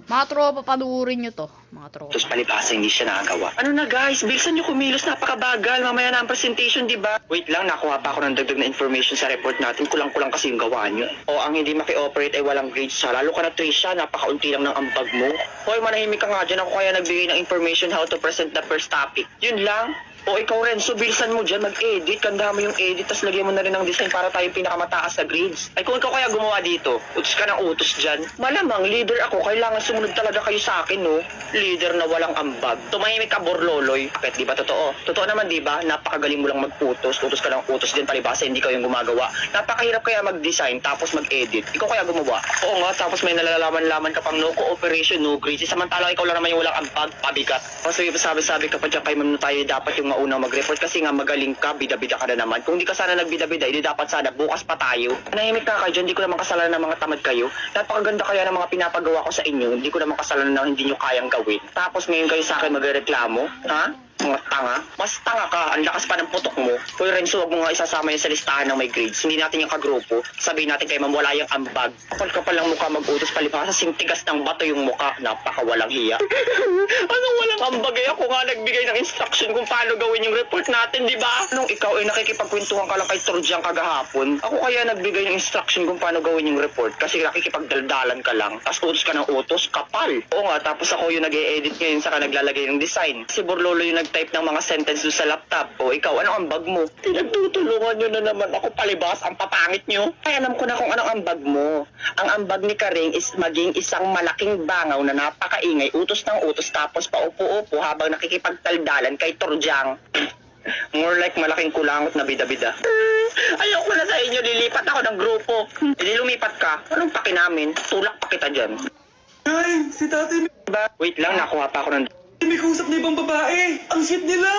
Mga tropa, panuorin nyo to. Mga tropa. Tapos palibhasa hindi siya nakagawa. Ano na guys, bilisan nyo kumilos, napakabagal. Mamaya na ang presentation, di ba? Wait lang, nakuha pa ako ng dagdag na information sa report natin. Kulang-kulang kasi yung gawa nyo. O ang hindi maki-operate ay walang grades siya. Lalo ka na Trisha, napakaunti lang ng ambag mo. Hoy, manahimik ka nga dyan. Ako kaya nagbigay ng information how to present the first topic. Yun lang. O ikaw Renzo, bilisan mo dyan, mag-edit. Kanda mo yung edit, tas lagyan mo na rin ng design para tayo pinakamataas sa grades. Ay kung ikaw kaya gumawa dito, utos ka ng utos dyan. Malamang, leader ako, kailangan sumunod talaga kayo sa akin, no? Leader na walang ambag. Tumahimik ka, Borloloy. Bakit, di ba totoo? Totoo naman, di ba? Napakagaling mo lang mag-utos. Utos ka ng utos din, palibasa, hindi ka yung gumagawa. Napakahirap kaya mag-design, tapos mag-edit. Ikaw kaya gumawa. Oo nga, tapos may nalalaman-laman ka pang no cooperation, no grades. Samantalang ikaw lang naman yung walang ambag, pabigat. Kasi sabi-sabi ka pa dyan kay ma'am tayo dapat yung mauna mag-report kasi nga magaling ka, bida-bida ka na naman. Kung di ka sana nagbida-bida, hindi dapat sana bukas pa tayo. Nahimik na kayo dyan, hindi ko naman kasalanan ng mga tamad kayo. Napakaganda kaya ng mga pinapagawa ko sa inyo, hindi ko naman kasalanan na hindi nyo kayang gawin. Tapos ngayon kayo sa akin magreklamo, ha? Mga tanga. Mas tanga ka, ang lakas pa ng putok mo. Hoy Renzo, wag mo nga isasama yan sa listahan ng may grades. Hindi natin yung kagrupo. Sabihin natin kay ma'am, wala yung ambag. Kapal-kapal lang mukha mag-utos, palibhasa sintigas ng bato yung mukha. Napakawalang hiya. Anong walang ambag eh? Ako nga nagbigay ng instruction kung paano gawin yung report natin, di ba? Nung ikaw ay nakikipagkwentuhan ka lang kay Torjiang kagahapon, ako kaya nagbigay ng instruction kung paano gawin yung report kasi nakikipagdaldalan ka lang. Tapos utos ka ng utos, kapal. Oo nga, tapos ako yung nag-e-edit ngayon saka naglalagay ng design. Si Borlolo yung nag-type ng mga sentence doon sa laptop. O ikaw, anong ambag mo? Pinagtutulungan nyo na naman ako, palibas, ang papangit nyo. Kaya alam ko na kung anong ambag mo. Ang ambag ni Karing is maging isang malaking bangaw na napakaingay, utos ng utos, tapos paupo-upo habang nakikipagtaldalan kay Torjiang. More like malaking kulangot na bida-bida. Ayoko na sa inyo, lilipat ako ng grupo. Hindi lumipat ka. Anong paki namin? Tulak pa kita dyan. Ay, si tatay Diba? Wait lang, nakuha pa ako ng... may kausap na ibang babae. Ang sweet nila.